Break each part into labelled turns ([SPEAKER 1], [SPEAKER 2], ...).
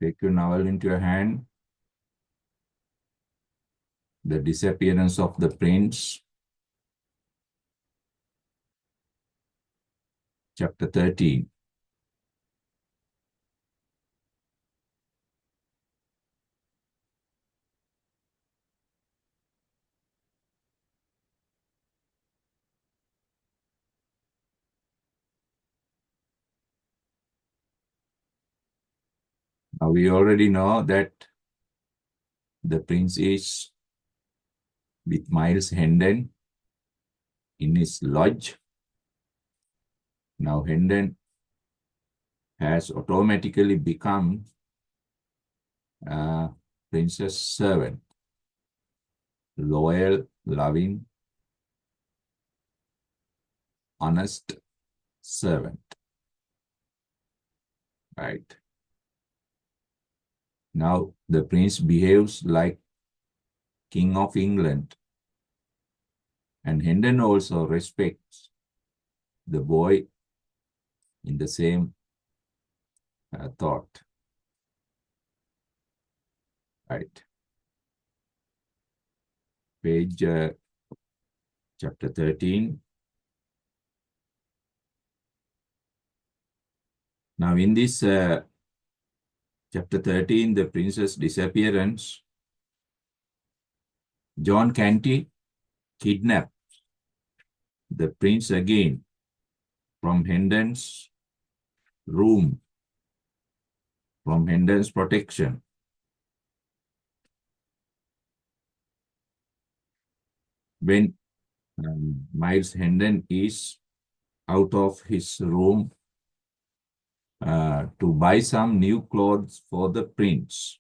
[SPEAKER 1] Take your novel into your hand. The disappearance of the prince. Chapter 13. Now we already know that the prince is with Miles Hendon in his lodge. Now Hendon has automatically become prince's servant. Loyal, loving, honest servant. Right. Now the prince behaves like King of England. And Hendon also respects the boy in the same thought. Right. Page chapter 13. Now in this chapter 13, the prince's disappearance, John Canty kidnapped the prince again from Hendon's room, from Hendon's protection. When Miles Hendon is out of his room to buy some new clothes for the prince.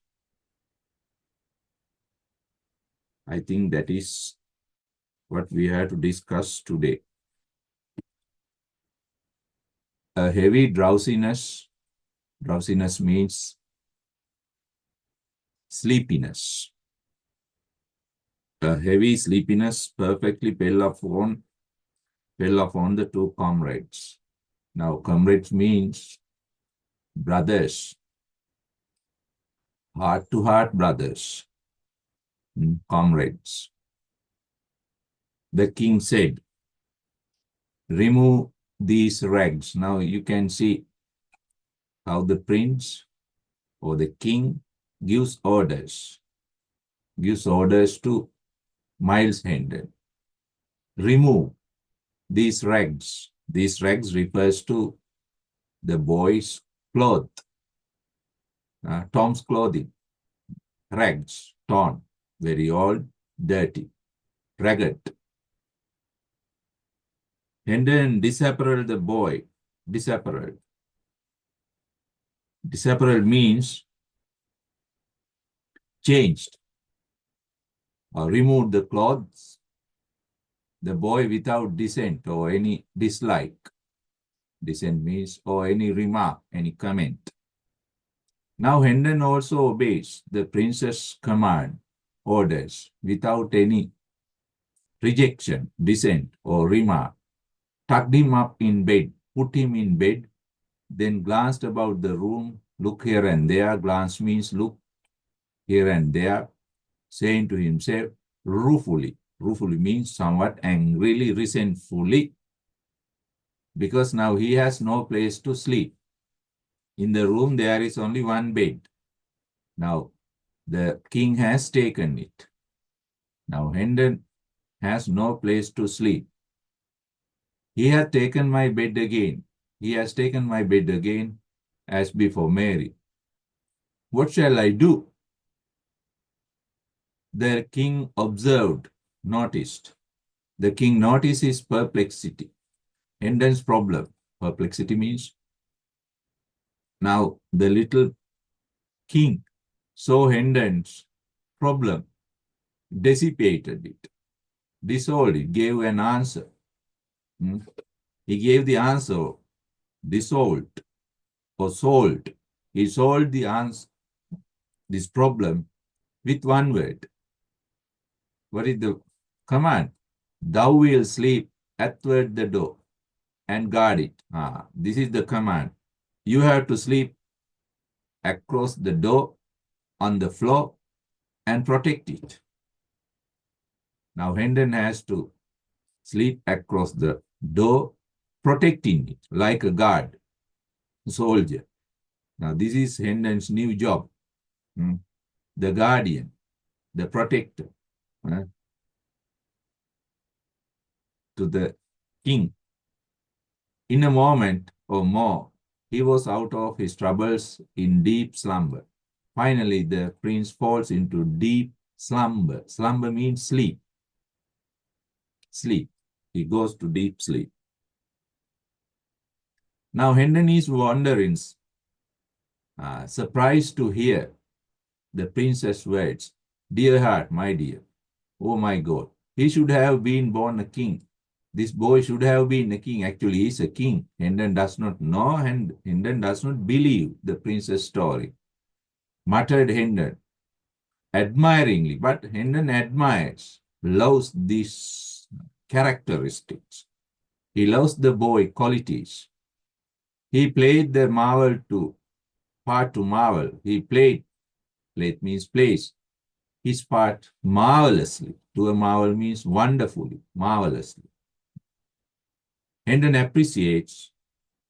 [SPEAKER 1] I think that is what we have to discuss today. A heavy drowsiness. Drowsiness means sleepiness. A heavy sleepiness perfectly fell upon the two comrades. Now, comrades means brothers, heart-to-heart brothers, comrades. The king said, remove these rags. Now you can see how the prince or the king gives orders to Miles Hendon. Remove these rags. These rags refers to the boy's cloth, Tom's clothing. Rags, torn, very old, dirty, ragged. Hendon disapparelled the boy. Disapparelled. Disapparelled means changed or removed the clothes, the boy without dissent or any dislike. Dissent means or any remark, any comment. Now Hendon also obeys the prince's command, orders, without any rejection, dissent, or remark. Tucked him up in bed, put him in bed, then glanced about the room, look here and there. Glance means look here and there, saying to himself, ruefully. Ruefully means somewhat angrily, resentfully, because now he has no place to sleep. In the room, there is only one bed. Now, the king has taken it. Now, Hendon has no place to sleep. He has taken my bed again. He has taken my bed again, as before Mary. What shall I do? The king observed, noticed. The king noticed his perplexity. Hendon's problem. Perplexity means. Now, the little king saw Hendon's problem, dissipated it, dissolved it, gave an answer. He gave the answer, dissolved or solved. He solved the answer, this problem with one word. What is the command? Thou wilt sleep athwart the door and guard it. This is the command. You have to sleep across the door on the floor and protect it. Now Hendon has to sleep across the door, protecting it like a guard, soldier. Now this is Hendon's new job. The guardian, the protector to the king. In a moment or more, he was out of his troubles in deep slumber. Finally, the prince falls into deep slumber. Slumber means sleep. Sleep. He goes to deep sleep. Now, Hendon is wondering, surprised to hear the prince's words. Dear heart, my dear, oh my God, he should have been born a king. This boy should have been a king. Actually, he is a king. Hendon does not know and Hendon does not believe the prince's story. Muttered Hendon admiringly, but Hendon admires, loves these characteristics. He loves the boy qualities. He played the marvel to part to marvel. He played means plays, his part marvelously. To a marvel means wonderfully, marvelously. Hendon appreciates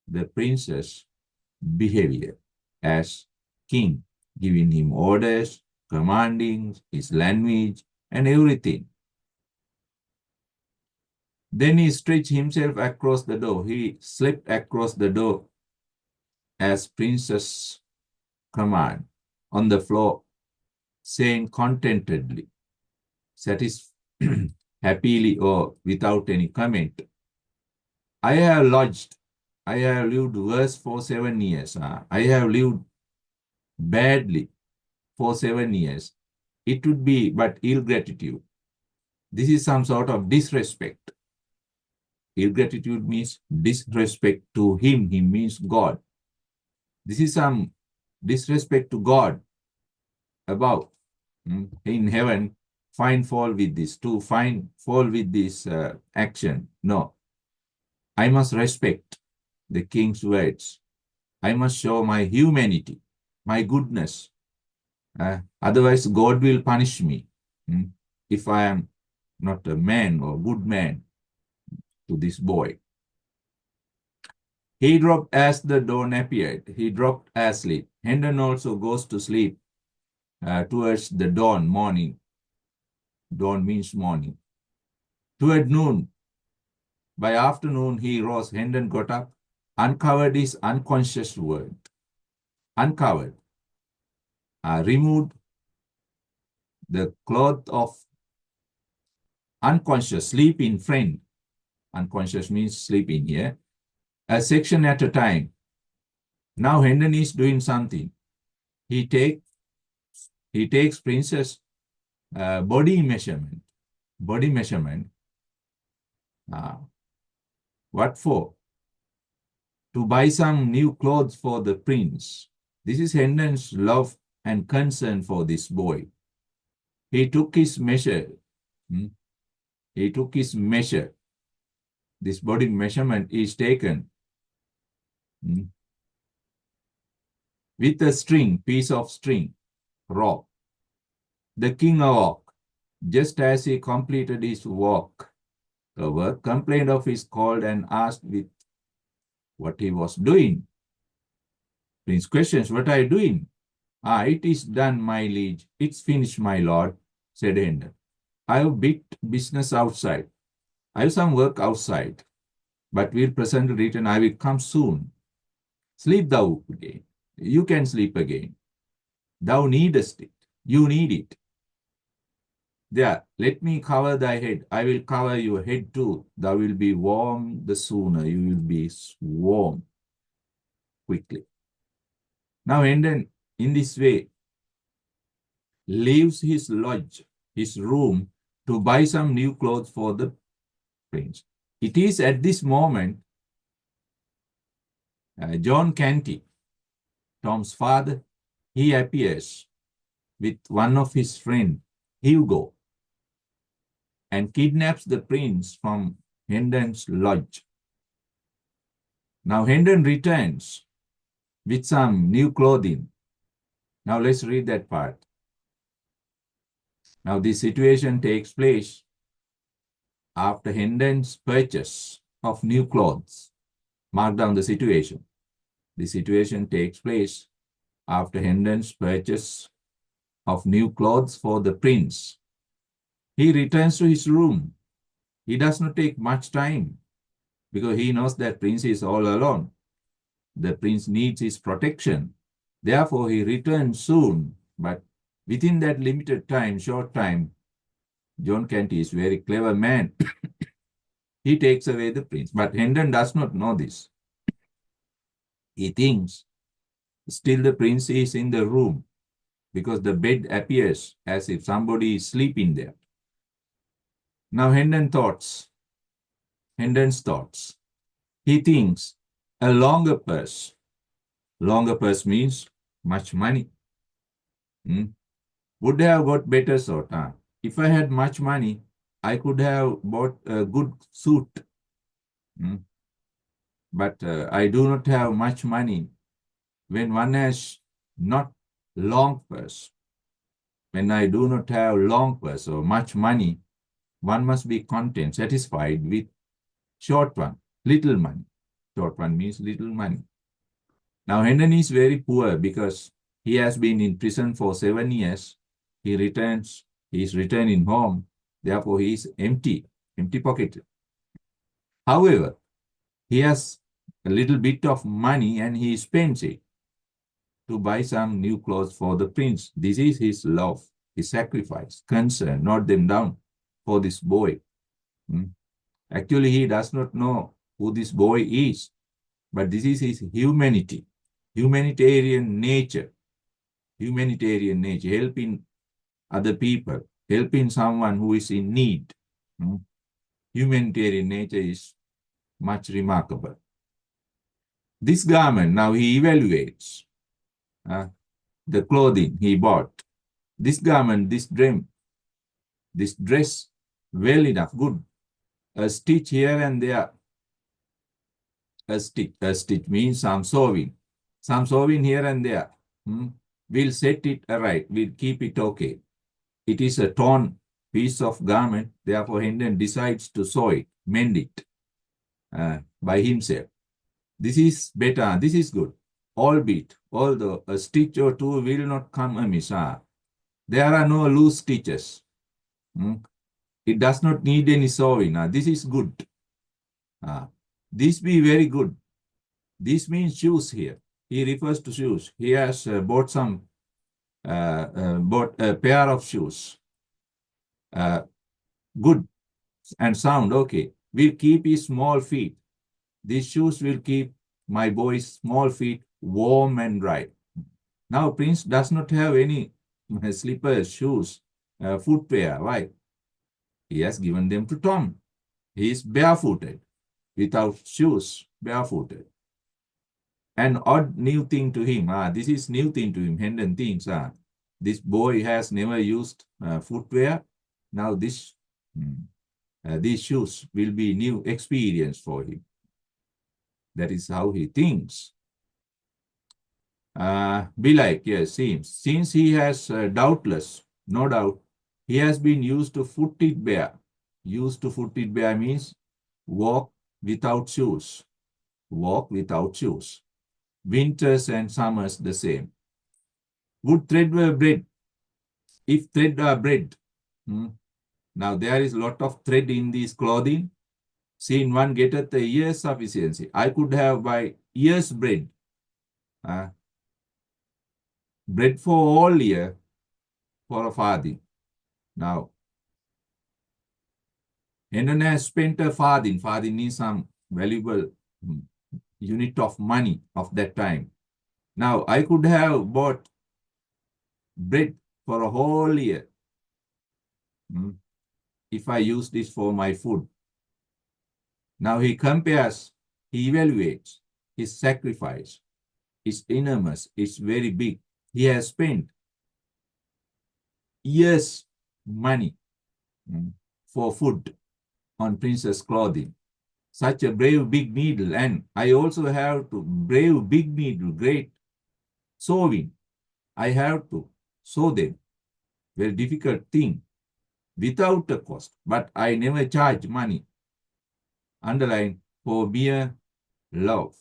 [SPEAKER 1] the prince's behavior as king, giving him orders, commanding his language, and everything. Then he stretched himself across the door. He slipped across the door as prince's command on the floor, saying contentedly, happily or without any comment, I have lived worse for 7 years. I have lived badly for 7 years. It would be but ill gratitude. This is some sort of disrespect. Ill gratitude means disrespect to him. He means God. This is some disrespect to God above. In heaven, find fault with this, to find fault with this action. No. I must respect the king's words. I must show my humanity, my goodness. Otherwise, God will punish me if I am not a man or good man to this boy. He dropped as the dawn appeared. He dropped asleep. Hendon also goes to sleep towards the dawn, morning. Dawn means morning. Toward noon, by afternoon, he rose. Hendon got up, uncovered his unconscious world. Uncovered. Removed the cloth of unconscious, sleep in friend. Unconscious means sleeping here. A section at a time. Now Hendon is doing something. He takes princess body measurement. Body measurement. What for? To buy some new clothes for the prince. This is Hendon's love and concern for this boy. He took his measure. He took his measure. This body measurement is taken with a string, piece of string, rope. The king awoke. Just as he completed his work, complained of his cold and asked with what he was doing. Prince questions, what are you doing? It is done, my liege. It's finished, my lord, said Hendon. I have big business outside. I have some work outside, but will presently return. I will come soon. Sleep thou again. You can sleep again. Thou needest it. You need it. There, let me cover thy head. I will cover your head too. Thou will be warm the sooner. You will be warm quickly. Now, Hendon, in this way, leaves his lodge, his room, to buy some new clothes for the prince. It is at this moment, John Canty, Tom's father, he appears with one of his friends, Hugo, and kidnaps the prince from Hendon's lodge. Now Hendon returns with some new clothing Now let's read that part. Now this situation takes place after Hendon's purchase of new clothes. Mark down the situation. The situation takes place after Hendon's purchase of new clothes for the prince. He returns to his room. He does not take much time because he knows that prince is all alone. The prince needs his protection. Therefore, he returns soon. But within that limited time, short time, John Canty is a very clever man. He takes away the prince. But Hendon does not know this. He thinks still the prince is in the room because the bed appears as if somebody is sleeping there. Now Hendon's thoughts. He thinks a longer purse. Longer purse means much money. Would have got better sort. If I had much money, I could have bought a good suit. But I do not have much money. When one has not long purse, when I do not have long purse or much money, one must be content, satisfied with short one, little money. Short one means little money. Now, Hendon is very poor because he has been in prison for 7 years. He is returning home. Therefore, he is empty pocketed. However, he has a little bit of money and he spends it to buy some new clothes for the prince. This is his love, his sacrifice, concern, not them down for this boy. Actually, he does not know who this boy is, but this is his humanity, humanitarian nature, helping other people, helping someone who is in need. Humanitarian nature is much remarkable. This garment, now he evaluates the clothing he bought. This garment, this dress, well enough, good. A stitch here and there. A stitch means some sewing here and there. We'll set it right. We'll keep it okay. It is a torn piece of garment. Therefore, Hendon decides to sew it, mend it by himself. This is better. This is good. Although a stitch or two will not come amiss. There are no loose stitches. It does not need any sewing. This is good. This be very good. This means shoes here. He refers to shoes. He has bought a pair of shoes. Good and sound. Okay. We'll keep his small feet. These shoes will keep my boy's small feet warm and dry. Now, Prince does not have any slippers, shoes, footwear. Why? He has given them to Tom. He is barefooted, without shoes, barefooted. An odd new thing to him. This is new thing to him. Hendon thinks, this boy has never used footwear. Now these shoes will be new experience for him. That is how he thinks. Belike, yes, seems. Since he has doubtless, no doubt, he has been used to footed bear. Used to footed bear means walk without shoes. Walk without shoes. Winters and summers the same. Would thread were bread? If thread are bread. Now there is a lot of thread in this clothing. Seeing one getteth a year's sufficiency. I could have by year's bread. Bread for all year for a farthing. Now, Hendon has spent a farthing. Farthing is some valuable unit of money of that time. Now, I could have bought bread for a whole year if I use this for my food. Now he compares, he evaluates his sacrifice. It's enormous, it's very big. He has spent years' money for food on Princess clothing. Such a brave big needle, and I also have to brave big needle, great sewing. I have to show them. Very difficult thing without a cost, but I never charge money. Underline, for mere love.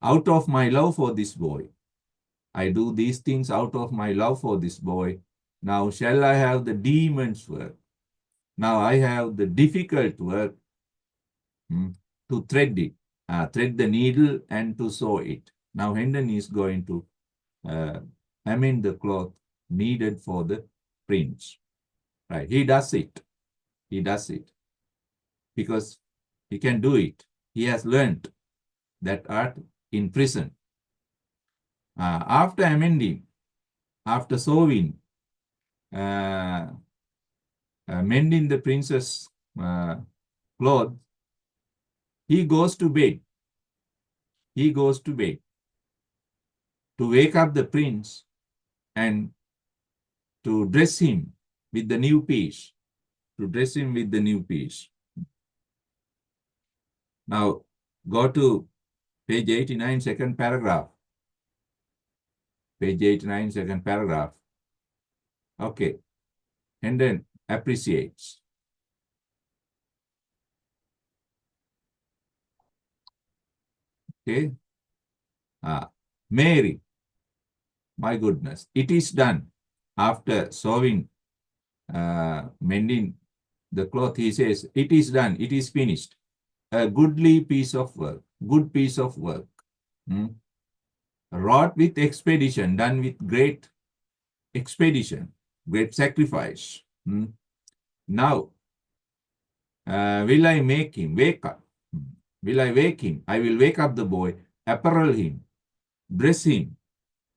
[SPEAKER 1] Out of my love for this boy. I do these things out of my love for this boy. Now shall I have the demon's work? Now I have the difficult work to thread it, thread the needle and to sew it. Now Hendon is going to amend the cloth needed for the prince. Right? He does it. He does it because he can do it. He has learned that art in prison. After amending, after sewing, mending the prince's clothes, he goes to bed. He goes to bed to wake up the prince and to dress him with the new piece. To dress him with the new piece. Now, go to page 89, second paragraph. Page 89, second paragraph. Okay. And then appreciates. Okay. Mary, my goodness, it is done. After sewing, mending the cloth, he says, it is done, it is finished. A goodly piece of work, good piece of work. Wrought with expedition, done with great expedition, great sacrifice. Now, will I make him wake up? Will I wake him? I will wake up the boy, apparel him, dress him.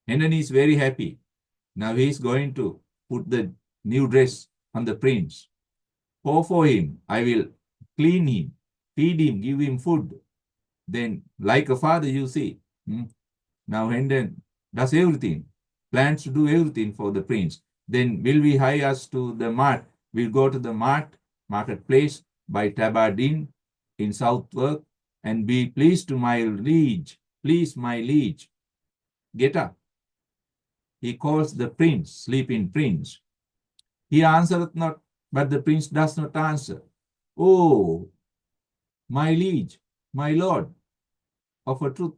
[SPEAKER 1] Hendon is very happy. Now he is going to put the new dress on the prince. Pour for him. I will clean him, feed him, give him food. Then, like a father, you see. Now Hendon does everything, plans to do everything for the prince. Then will we hire us to the mart? We'll go to the marketplace, buy tabardine in Southwark, and be pleased to my liege. Please, my liege, get up. He calls the prince, sleeping prince. He answereth not, but the prince does not answer. Oh, my liege, my lord, of a truth,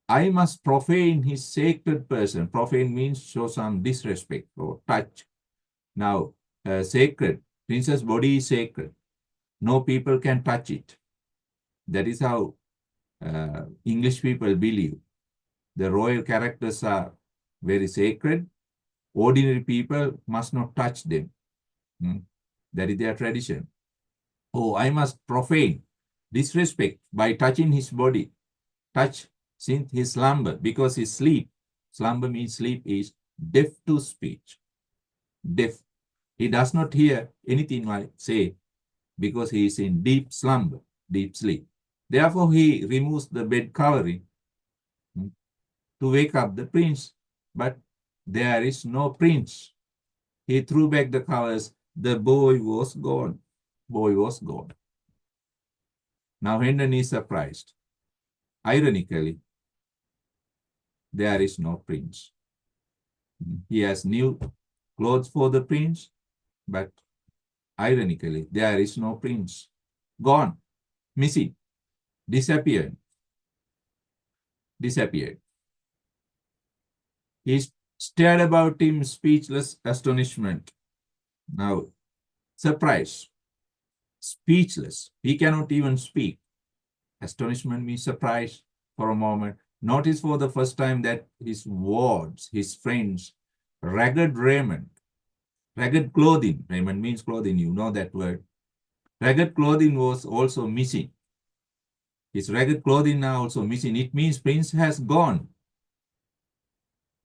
[SPEAKER 1] I must profane his sacred person. Profane means show some disrespect or touch. Now, sacred, prince's body is sacred. No people can touch it. That is how English people believe. The royal characters are very sacred. Ordinary people must not touch them. That is their tradition. Oh, I must profane, disrespect by touching his body. Touch since his slumber, because his sleep, slumber means sleep, is deaf to speech. Deaf. He does not hear anything I say because he is in deep slumber, deep sleep. Therefore, he removes the bed covering to wake up the prince. But there is no prince. He threw back the covers. The boy was gone. Boy was gone. Now Hendon is surprised. Ironically, there is no prince. He has new clothes for the prince, but ironically, there is no prince. Gone, missing, disappeared. Disappeared. He stared about him, speechless astonishment. Now, surprise, speechless. He cannot even speak. Astonishment means surprise for a moment. Notice for the first time that his wards, his friends, ragged raiment, ragged clothing, raiment means clothing, you know that word. Ragged clothing was also missing. His ragged clothing are also missing. It means prince has gone.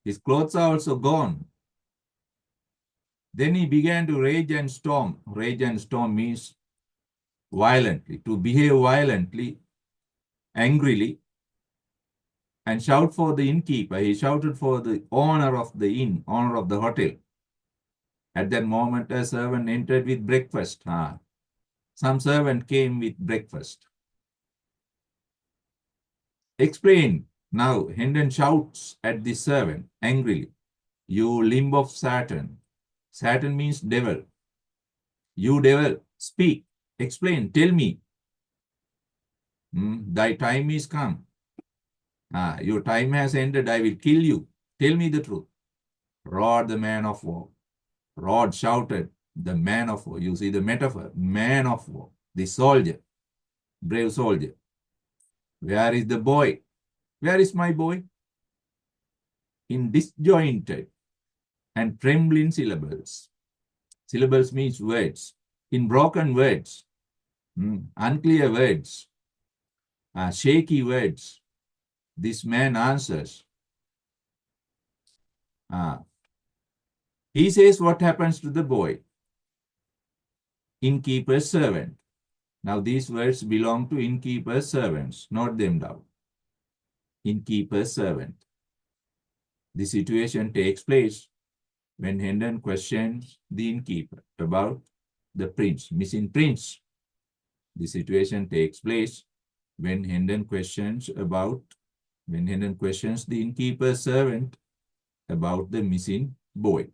[SPEAKER 1] His clothes are also gone. Then he began to rage and storm. Rage and storm means violently, to behave violently, angrily, and shout for the innkeeper. He shouted for the owner of the inn, owner of the hotel. At that moment, a servant entered with breakfast. Some servant came with breakfast. Explain. Now, Hendon shouts at the servant angrily. You limb of Saturn. Saturn means devil. You devil, speak, explain, tell me. Thy time is come. Your time has ended. I will kill you. Tell me the truth. Roared the man of war. Rod shouted, the man of war. You see the metaphor, man of war, the soldier, brave soldier. Where is the boy? Where is my boy? In disjointed and trembling syllables. Syllables means words. In broken words, unclear words, shaky words, this man answers. He says what happens to the boy. Innkeeper's servant. Now these words belong to innkeeper's servants. Note them down. Innkeeper's servant. The situation takes place when Hendon questions the innkeeper about the prince, missing prince. The situation takes place when Hendon questions the innkeeper's servant about the missing boy.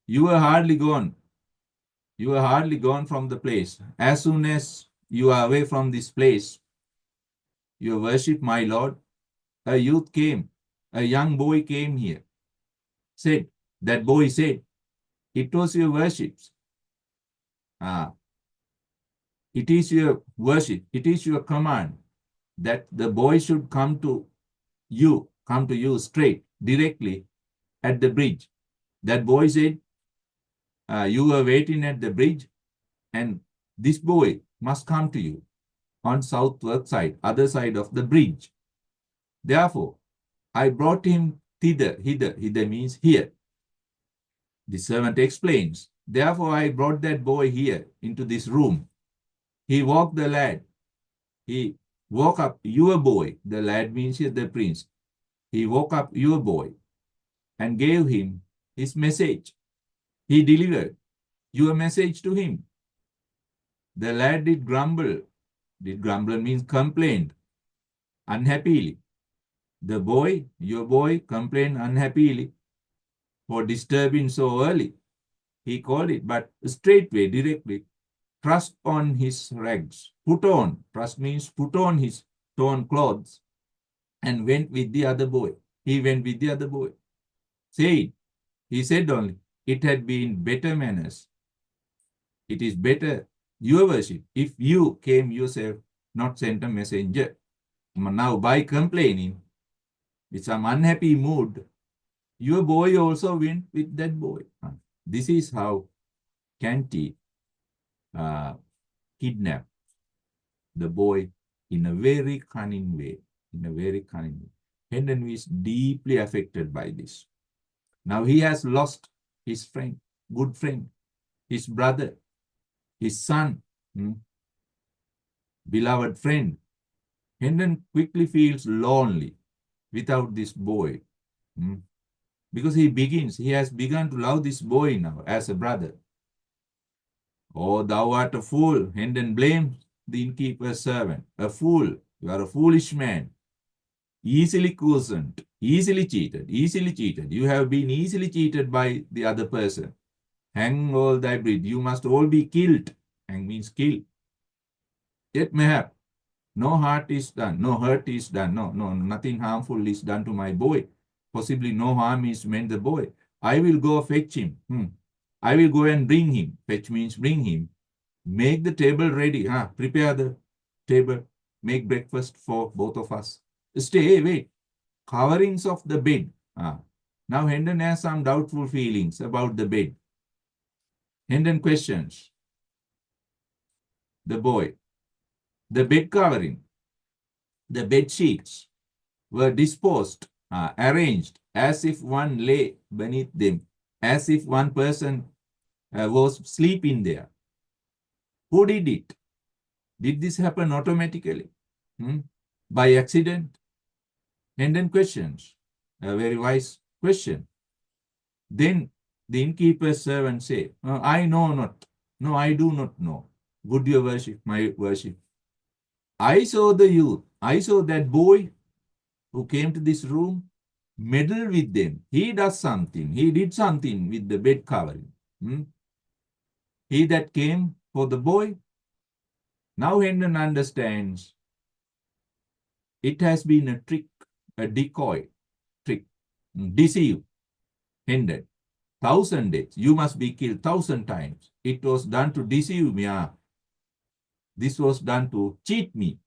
[SPEAKER 1] You are hardly gone. You are hardly gone from the place. As soon as you are away from this place, your worship, my lord, a youth came, a young boy came here. That boy said, it was your worship. It is your worship, it is your command that the boy should come to you straight, directly at the bridge. That boy said, you were waiting at the bridge and this boy must come to you on southward side, other side of the bridge. Therefore, I brought him hither means here. The servant explains, therefore I brought that boy here into this room. He woke the lad. He woke up your boy. The lad means here the prince. He woke up your boy and gave him his message. He delivered your message to him. The lad did grumble. Did grumble means complained unhappily. The boy, your boy, complained unhappily for disturbing so early. He called it, but straightway, directly, thrust on his rags, put on, thrust means put on his torn clothes, and went with the other boy. He went with the other boy. He said only, it had been better manners. It is better, your worship, if you came yourself, not sent a messenger. Now, by complaining, with some unhappy mood, your boy also went with that boy. This is how Canty kidnapped the boy in a very cunning way. Hendon is deeply affected by this. Now he has lost his friend, good friend, his brother, his son, beloved friend. Hendon quickly feels lonely without this boy. Because he has begun to love this boy now as a brother. Oh, thou art a fool. Hendon blames the innkeeper's servant. A fool. You are a foolish man. Easily cozened, easily cheated. You have been easily cheated by the other person. Hang all thy breed. You must all be killed. Hang means kill. Yet mayhap no hurt is done. No, nothing harmful is done to my boy. Possibly no harm is meant the boy. I will go fetch him. I will go and bring him. Fetch means bring him. Make the table ready. Prepare the table. Make breakfast for both of us. Wait. Coverings of the bed. Now Hendon has some doubtful feelings about the bed. Hendon questions the boy. The bed covering, the bed sheets were disposed, arranged as if one lay beneath them, as if one person was sleeping there. Who did it? Did this happen automatically? By accident? Hendon questions, a very wise question. Then the innkeeper's servant say, I know not. No, I do not know. Good your worship, my worship. I saw the youth. I saw that boy who came to this room meddle with them. He does something. He did something with the bed covering. Hmm? He that came for the boy. Now Hendon understands it has been a trick, a decoy, trick, deceive Hendon. 1,000 days. You must be killed 1,000 times. It was done to deceive me. This was done to cheat me.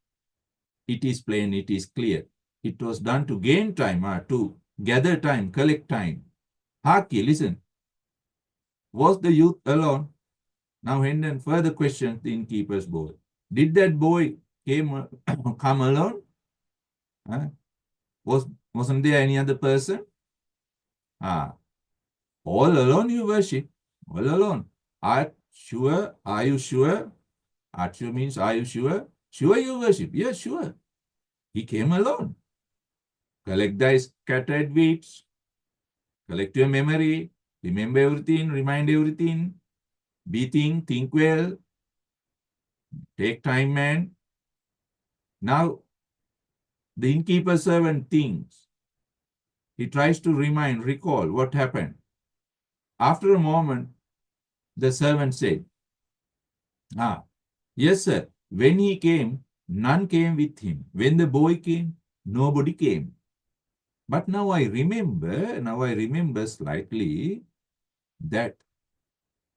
[SPEAKER 1] It is plain, it is clear. It was done to gain time, to gather time, collect time. Harky, listen. Was the youth alone? Now Hendon further questions the innkeeper's boy. Did that boy come alone? Wasn't there any other person? Ah, all alone you worship. All alone. Are sure? Are you sure? Arshu means are you sure? Sure you worship. Yes, sure. He came alone. Collect thy scattered weeds. Collect your memory. Remember everything. Remind everything. Be think well. Take time, man. Now, the innkeeper servant thinks. He tries to recall what happened. After a moment, the servant said, yes, sir. When he came, none came with him. When the boy came, nobody came. But now I remember slightly that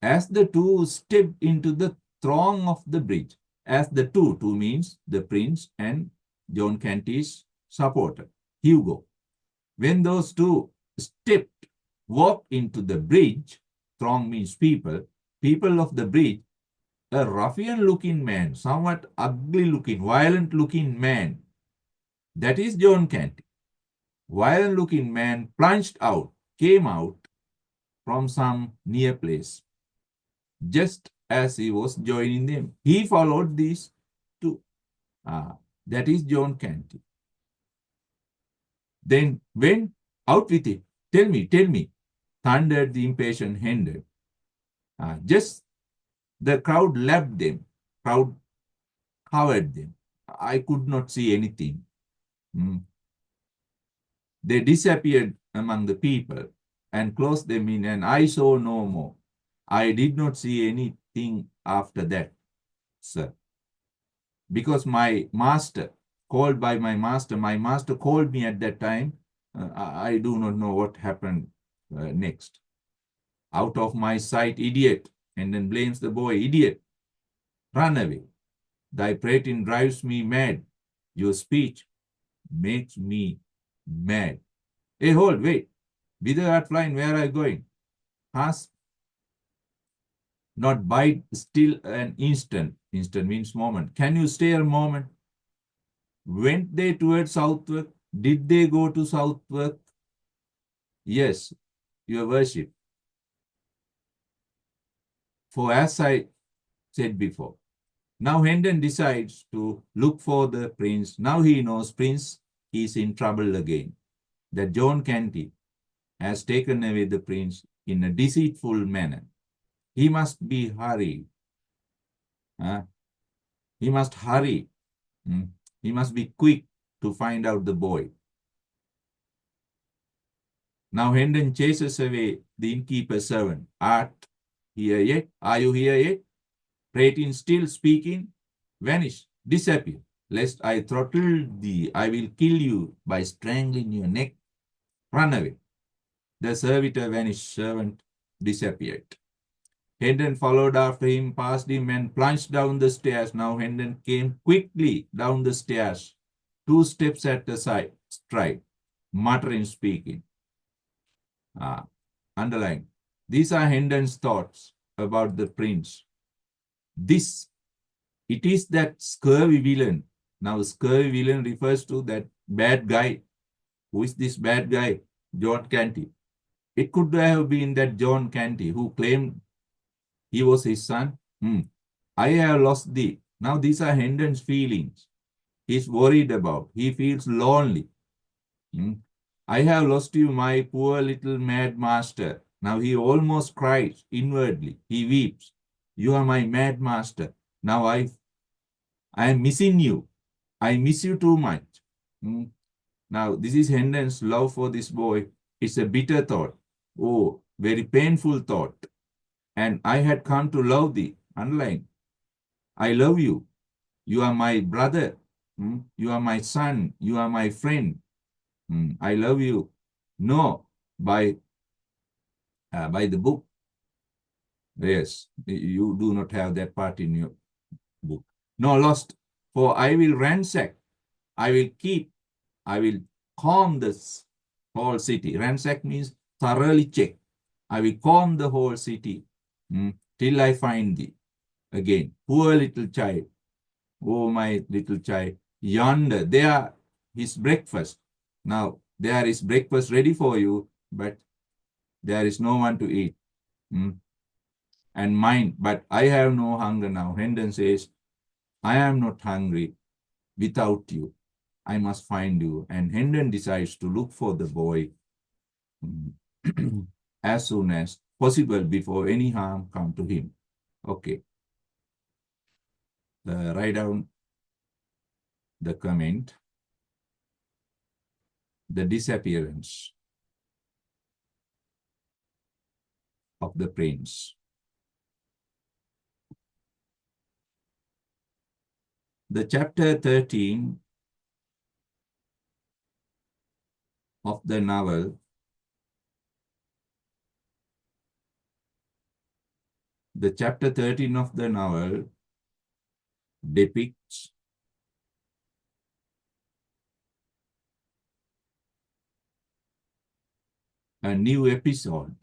[SPEAKER 1] as the two stepped into the throng of the bridge, as the two means the prince and John Canty's supporter, Hugo. When those two walked into the bridge, throng means people of the bridge, a ruffian-looking man, somewhat ugly-looking, violent-looking man, that is John Canty. Violent-looking man came out from some near place. Just as he was joining them, he followed these two. That is John Canty. Then went out with it. Tell me, thundered the impatient Hendon. Just the crowd left them. Crowd covered them. I could not see anything. They disappeared among the people and closed them in, and I saw no more. I did not see anything after that, sir. Because my master called me at that time. I do not know what happened next. Out of my sight, idiot, and then blames the boy, idiot. Run away. Thy prating drives me mad. Your speech makes me mad. Hey, hold, wait. Whither art flying? Where are you going? Ask. Not bide still an instant. Instant means moment. Can you stay a moment? Went they towards southward? Did they go to southward? Yes, your worship. For as I said before, now Hendon decides to look for the prince. Now he knows prince is in trouble again. That John Canty has taken away the prince in a deceitful manner. He must be hurried. He must hurry. He must be quick to find out the boy. Now Hendon chases away the innkeeper's servant. Art here yet? Are you here yet? Prating still speaking. Vanish, disappear. Lest I throttle thee, I will kill you by strangling your neck. Run away. The servitor vanished, servant disappeared. Hendon followed after him, passed him, and plunged down the stairs. Now Hendon came quickly down the stairs, 2 steps at a stride, muttering, speaking. Underline. These are Hendon's thoughts about the prince. It is that scurvy villain. Now, scurvy villain refers to that bad guy. Who is this bad guy? John Canty. It could have been that John Canty who claimed he was his son. I have lost thee. Now, these are Hendon's feelings. He's worried about. He feels lonely. I have lost you, my poor little mad master. Now he almost cries inwardly. He weeps. You are my mad master. Now I am missing you. I miss you too much. Now, this is Hendon's love for this boy. It's a bitter thought. Oh, very painful thought. And I had come to love thee. Underline. I love you. You are my brother. You are my son. You are my friend. I love you. No, by the book. Yes, you do not have that part in your book. No, lost. For I will ransack. I will keep. I will calm this whole city. Ransack means thoroughly check. I will calm the whole city till I find thee. Again, poor little child. Oh, my little child. Yonder, there his breakfast. Now, there is breakfast ready for you, but there is no one to eat. And mine, but I have no hunger now. Hendon says, I am not hungry without you. I must find you. And Hendon decides to look for the boy as soon as possible before any harm come to him. Okay. Write down the comment. The disappearance of the prince. The chapter 13 of the novel, depicts a new episode,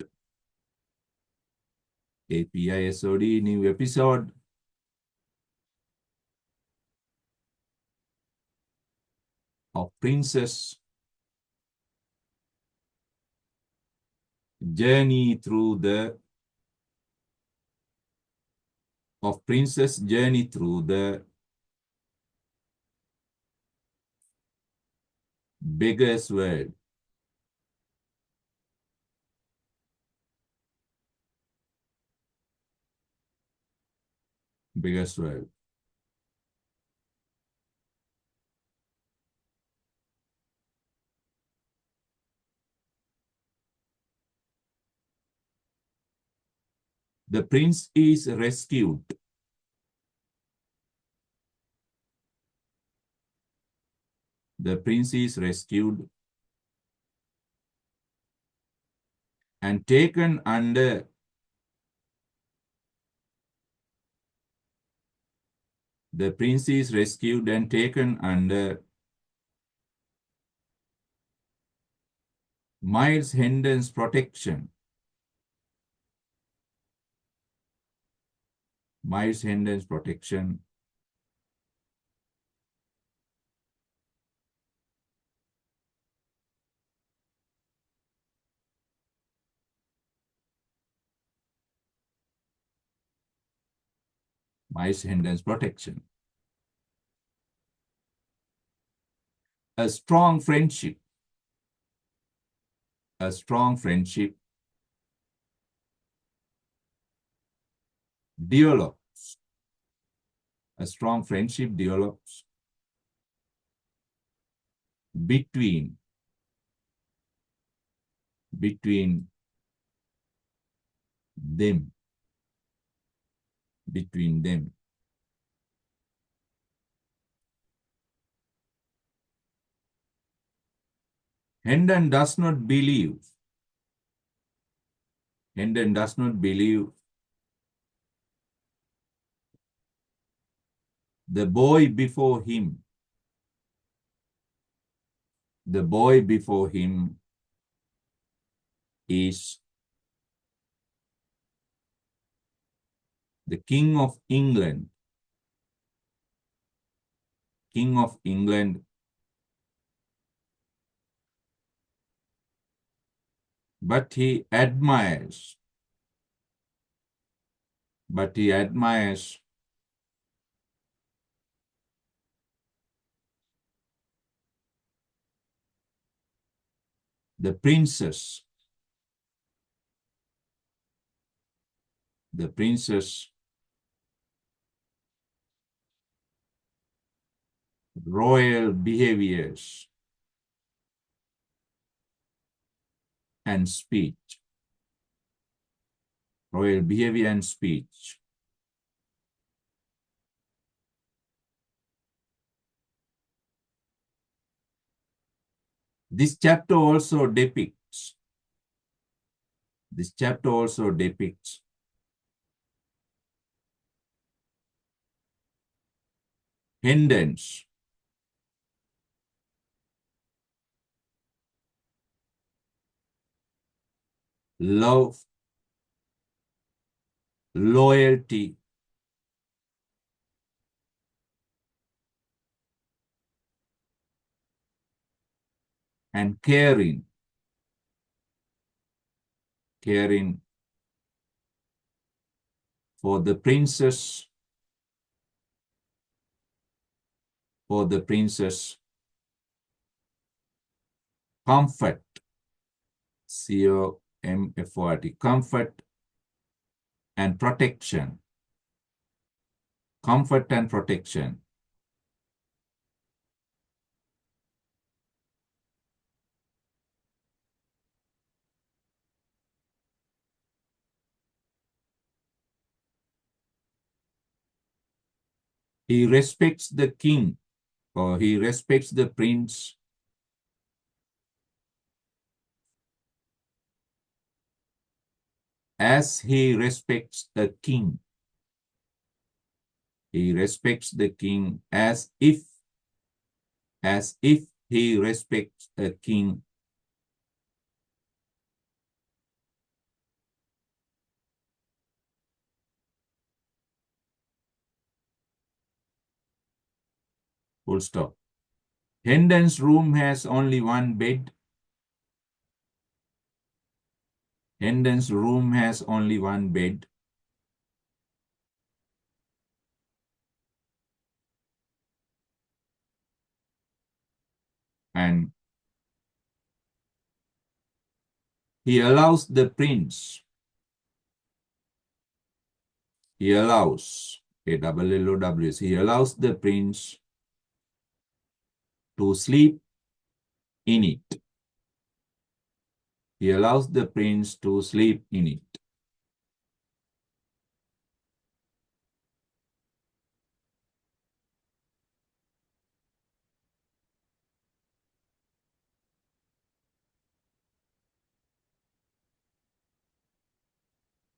[SPEAKER 1] APISOD, new episode of Princess journey through the beggar's world. Beggar's world. The prince is rescued. The prince is rescued and taken under Miles Hendon's protection. Miles Hendon's protection. Miles Hendon's protection. A strong friendship. A strong friendship develops. A strong friendship develops between them. Between them. Hendon does not believe. Hendon does not believe the boy before him. The boy before him is the King of England. King of England. But he admires the princess. The princess royal behaviors. and speech. Royal behavior and speech. This chapter also depicts Hendon's love, loyalty, and caring for the princess, comfort, C-O-M-F-O-R-T, comfort and protection. Comfort and protection. He respects the king, or he respects the prince as he respects the king. He respects the king as if he respects a king. Full stop. Hendon's room has only one bed. Hendon's room has only one bed. And he allows the prince, he allows the prince to sleep in it. He allows the prince to sleep in it.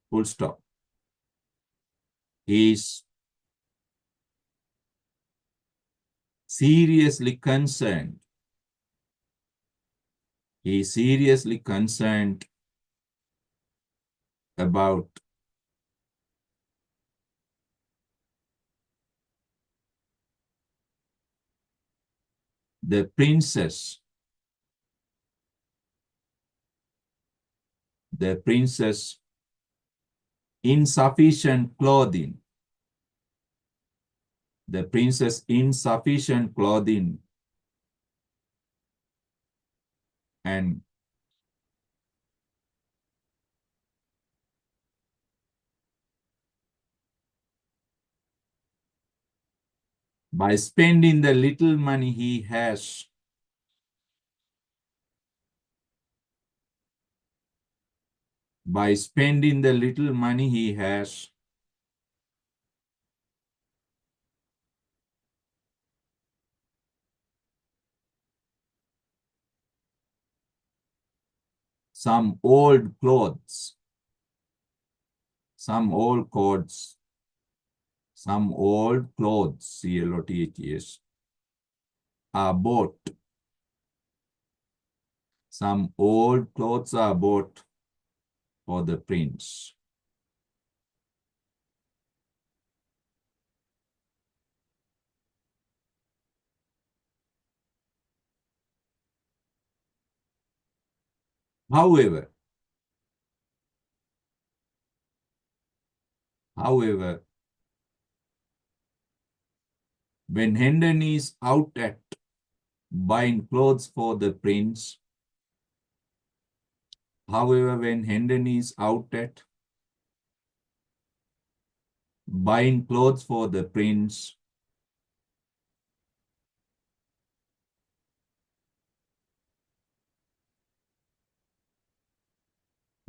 [SPEAKER 1] Full stop. He is seriously concerned. He is seriously concerned about the princess, insufficient clothing, and by spending the little money he has, some old clothes, C-L-O-T-H-E-S, are bought. Some old clothes are bought for the prince. However, when Hendon is out at buying clothes for the prince, when Hendon is out at buying clothes for the prince,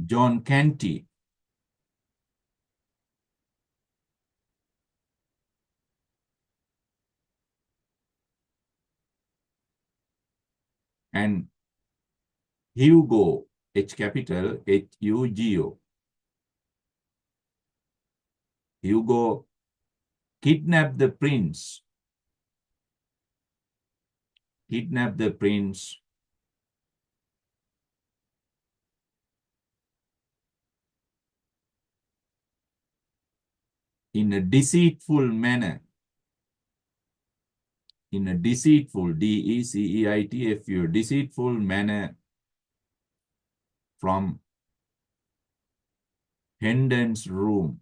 [SPEAKER 1] John Canty, and Hugo, H capital, Hugo. Hugo kidnapped the prince, kidnapped the prince in a deceitful manner, in a deceitful, D-E-C-E-I-T-F-U, deceitful manner from Hendon's room,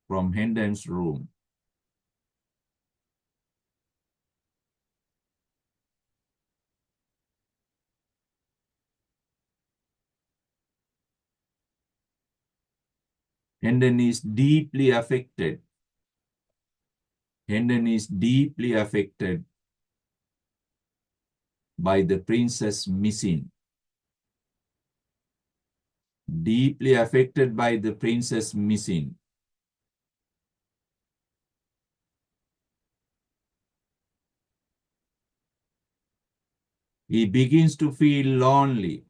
[SPEAKER 1] from Hendon's room. Hendon is deeply affected. Hendon is deeply affected by the princess missing. Deeply affected by the princess missing. He begins to feel lonely.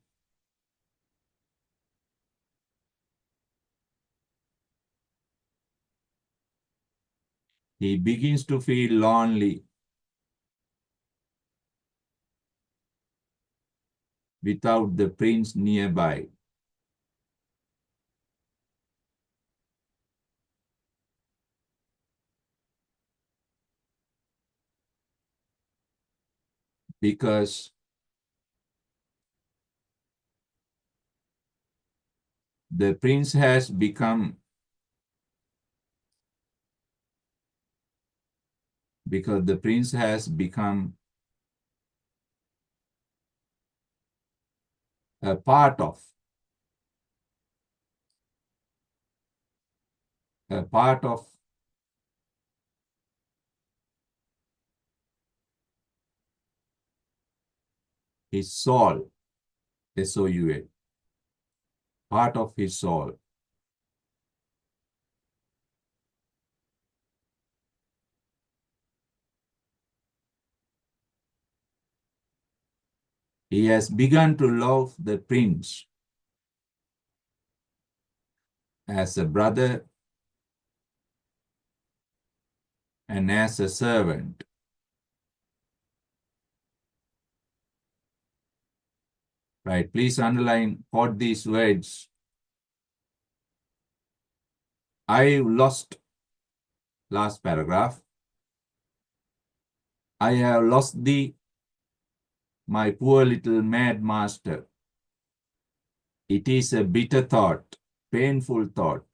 [SPEAKER 1] He begins to feel lonely without the prince nearby. Because the prince has become, because the prince has become a part of, a part of his soul, S-O-U-L, part of his soul. He has begun to love the prince as a brother and as a servant. Right, please underline, quote these words. I lost, last paragraph. I have lost thee, my poor little mad master. It is a bitter thought, painful thought,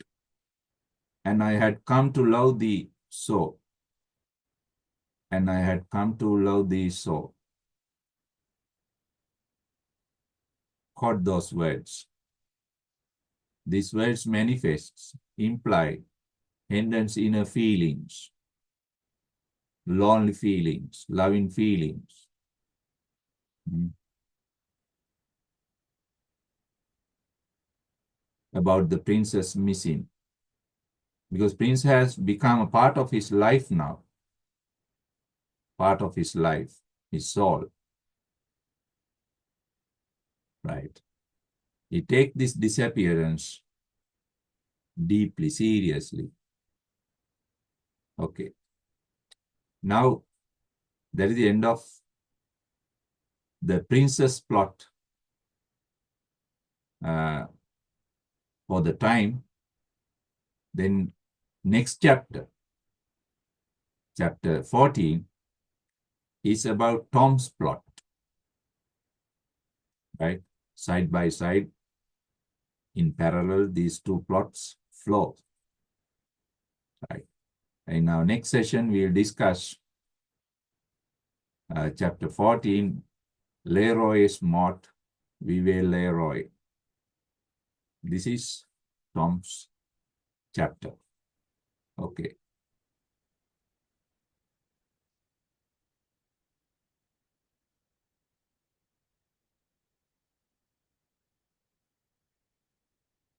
[SPEAKER 1] and I had come to love thee so. And I had come to love thee so. Quote those words. These words manifests, imply, Hendon's inner feelings, lonely feelings, loving feelings. About the princess missing. Because prince has become a part of his life now. Part of his life, his soul. Right. He takes this disappearance deeply, seriously. Okay. Now, that is the end of the princess plot for the time. Then next chapter, chapter 14, is about Tom's plot. Right? Side by side, in parallel, these two plots flow. Right? In our next session, we will discuss chapter 14, Leroy's Mort, Vive Leroy. This is Tom's chapter. Okay.